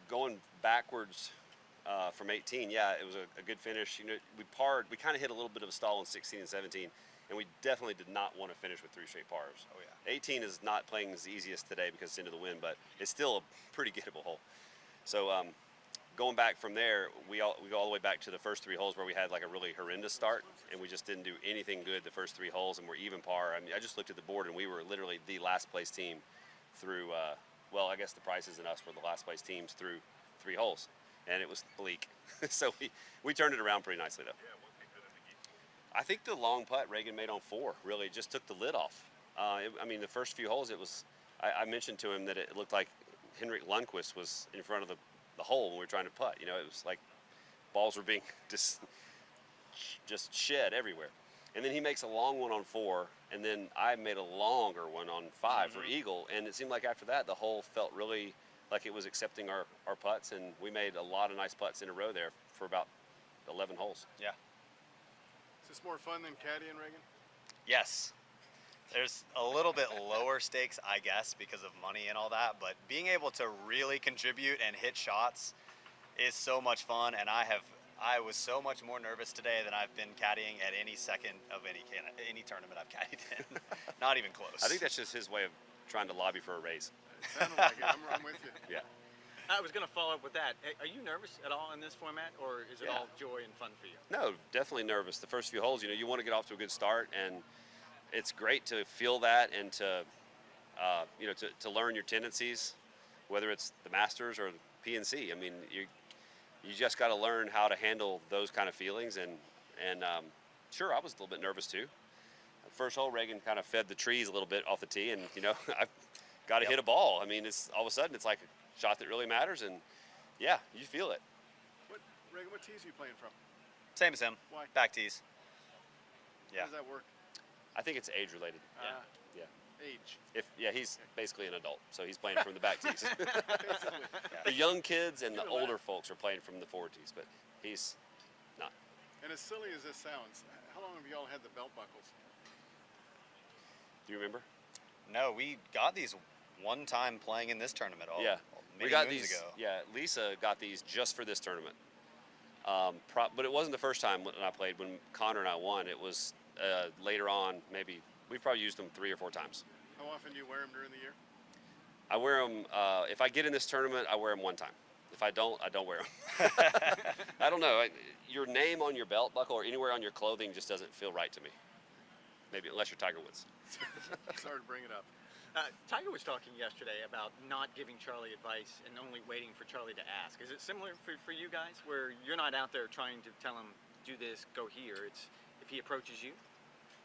Going backwards from 18, yeah, it was a good finish. You know, we kind of hit a little bit of a stall in 16 and 17, and we definitely did not want to finish with 3 straight pars. Oh yeah. 18 is not playing as easiest today because it's into the wind, but it's still a pretty gettable hole. So going back from there, we go all the way back to the first 3 holes where we had like a really horrendous start, and we just didn't do anything good the first 3 holes, and we're even par. I mean, I just looked at the board, and we were literally the last place team through. Well, I guess the Prices and us were the last place teams through 3 holes, and it was bleak. So we turned it around pretty nicely though. I think the long putt Reagan made on 4 really just took the lid off. I mean, the first few holes, it was. I mentioned to him that it looked like Henrik Lundqvist was in front of the hole when we were trying to putt. You know, it was like balls were being just shed everywhere. And then he makes a long one on 4, and then I made a longer one on 5 for eagle. And it seemed like after that, the hole felt really like it was accepting our putts, and we made a lot of nice putts in a row there for about 11 holes. Yeah. Is this more fun than caddying, Reagan? Yes. There's a little bit lower stakes, I guess, because of money and all that, but being able to really contribute and hit shots is so much fun, and I was so much more nervous today than I've been caddying at any second of any tournament I've caddied in. Not even close. I think that's just his way of trying to lobby for a raise. It sounded like it. I'm with you. Yeah. I was going to follow up with that. Are you nervous at all in this format, or is it all joy and fun for you? No, definitely nervous. The first few holes, you know, you want to get off to a good start, and it's great to feel that and to, you know, to learn your tendencies, whether it's the Masters or the PNC. I mean, you just got to learn how to handle those kind of feelings, and sure, I was a little bit nervous too. First hole, Reagan kind of fed the trees a little bit off the tee, and you know, I've got to hit a ball. I mean, it's all of a sudden it's like a shot that really matters, and yeah, you feel it. Reagan, what tees are you playing from? Same as him. Why? Back tees. Yeah. How does that work? I think it's age related. Yeah. Age. He's basically an adult, so he's playing from the back tees. Basically. The young kids and the You're older folks are playing from the forward tees, but he's not. And as silly as this sounds, how long have y'all had the belt buckles? Do you remember? No, we got these one time playing in this tournament. We got moons these. ago. Yeah, Lisa got these just for this tournament. But it wasn't the first time when I played. When Connor and I won, it was later on. Maybe we probably used them 3 or 4 times. How often do you wear them during the year? I wear them. If I get in this tournament, I wear them 1 time. If I don't wear them. I don't know. Your name on your belt buckle or anywhere on your clothing just doesn't feel right to me. Maybe unless you're Tiger Woods. Sorry to bring it up. Tiger was talking yesterday about not giving Charlie advice and only waiting for Charlie to ask. Is it similar for you guys, where you're not out there trying to tell him, do this, go here? It's if he approaches you?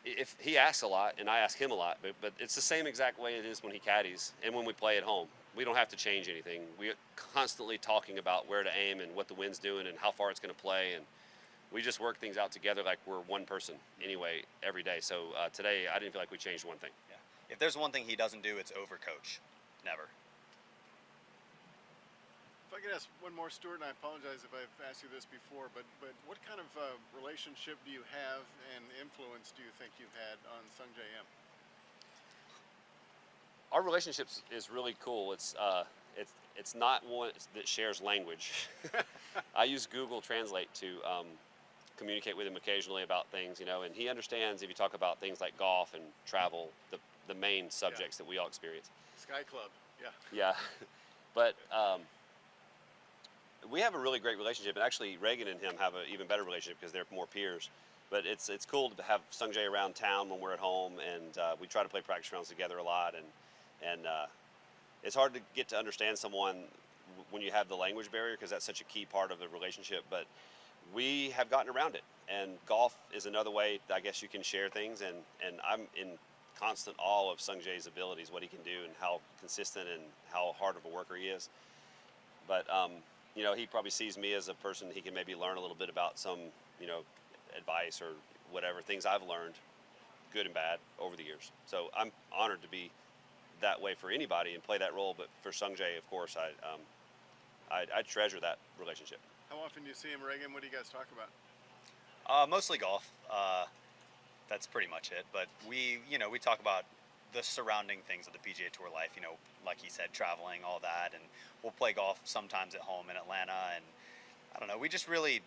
If he asks a lot, and I ask him a lot, but it's the same exact way it is when he caddies and when we play at home. We don't have to change anything. We're constantly talking about where to aim and what the wind's doing and how far it's going to play, and we just work things out together like we're one person anyway every day. So today I didn't feel like we changed one thing. Yeah. If there's one thing he doesn't do, it's overcoach. Never. If I could ask one more, Stewart, and I apologize if I've asked you this before, but what kind of relationship do you have and influence do you think you've had on Sungjae M? Our relationship is really cool. It's not one that shares language. I use Google Translate to communicate with him occasionally about things, you know, and he understands if you talk about things like golf and travel, the main subjects that we all experience. Sky Club, yeah. Yeah, but we have a really great relationship, and actually Reagan and him have an even better relationship because they're more peers. But it's cool to have Sungjae around town when we're at home, and we try to play practice rounds together a lot, and it's hard to get to understand someone when you have the language barrier because that's such a key part of the relationship, but we have gotten around it, and golf is another way I guess you can share things, and I'm in constant awe of Sungjae's abilities, what he can do and how consistent and how hard of a worker he is. But you know, he probably sees me as a person he can maybe learn a little bit about some, you know, advice or whatever, things I've learned, good and bad, over the years. So I'm honored to be that way for anybody and play that role, but for Sungjae, of course, I treasure that relationship. How often do you see him, Reagan? What do you guys talk about? Mostly golf. That's pretty much it. But we talk about the surrounding things of the PGA Tour life. You know, like he said, traveling, all that, and we'll play golf sometimes at home in Atlanta, and I don't know, we just really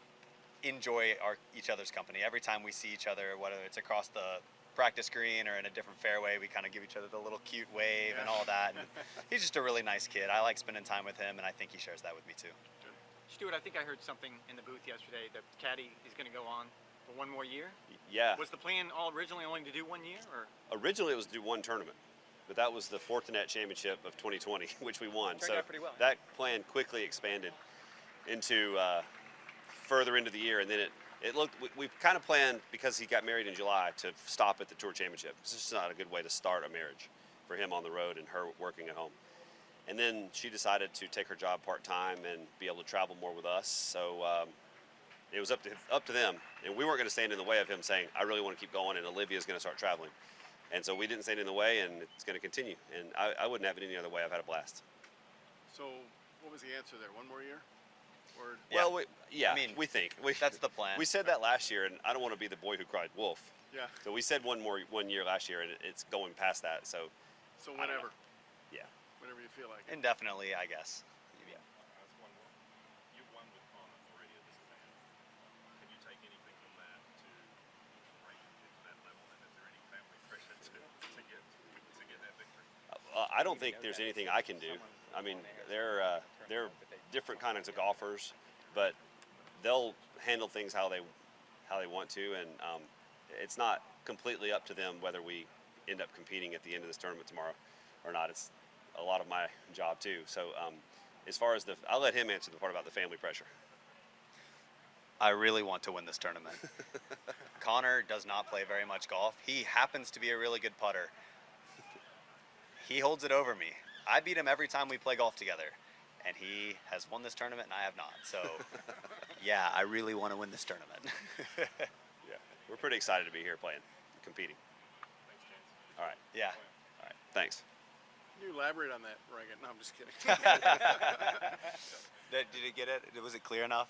enjoy each other's company. Every time we see each other, whether it's across the practice green or in a different fairway, we kind of give each other the little cute wave and all that. And he's just a really nice kid. I like spending time with him, and I think he shares that with me too. Stuart, I think I heard something in the booth yesterday that Caddy is going to go on for one more year. Yeah. Was the plan originally only to do 1 year, or? Originally, it was to do one tournament, but that was the Fortinet Championship of 2020, which we won. Turned out pretty well. That plan quickly expanded into further into the year, and then it looked. We kind of planned, because he got married in July, to stop at the Tour Championship. It's just not a good way to start a marriage for him on the road and her working at home. And then she decided to take her job part-time and be able to travel more with us. So it was up to them, and we weren't going to stand in the way of him saying, I really want to keep going, and Olivia's going to start traveling. And so we didn't stand in the way, and it's going to continue. And I wouldn't have it any other way. I've had a blast. So what was the answer there? One more year? Or Well, I mean, we think. That's the plan. We said that last year, and I don't want to be the boy who cried wolf. yeah. So we said 1 year last year, and it's going past that. So So I don't whenever. yeah. Whenever you feel like it. Indefinitely, I guess. Yeah. That's one more. You've won with Connor already at this event. Can you take anything from that to rank it to that level? And is there any family pressure to get that victory? I don't think there's anything I can do. I mean, they're different kinds of golfers, but they'll handle things how they want to, and it's not completely up to them whether we end up competing at the end of this tournament tomorrow or not. It's a lot of my job too. So as far as I'll let him answer the part about the family pressure. I really want to win this tournament. Connor does not play very much golf. He happens to be a really good putter. He holds it over me. I beat him every time we play golf together, and he has won this tournament, and I have not. So, yeah, I really want to win this tournament. Yeah, we're pretty excited to be here playing, competing. All right, Yeah. all right, thanks. Can you elaborate on that, Reagan? No, I'm just kidding. Did you get it? Was it clear enough?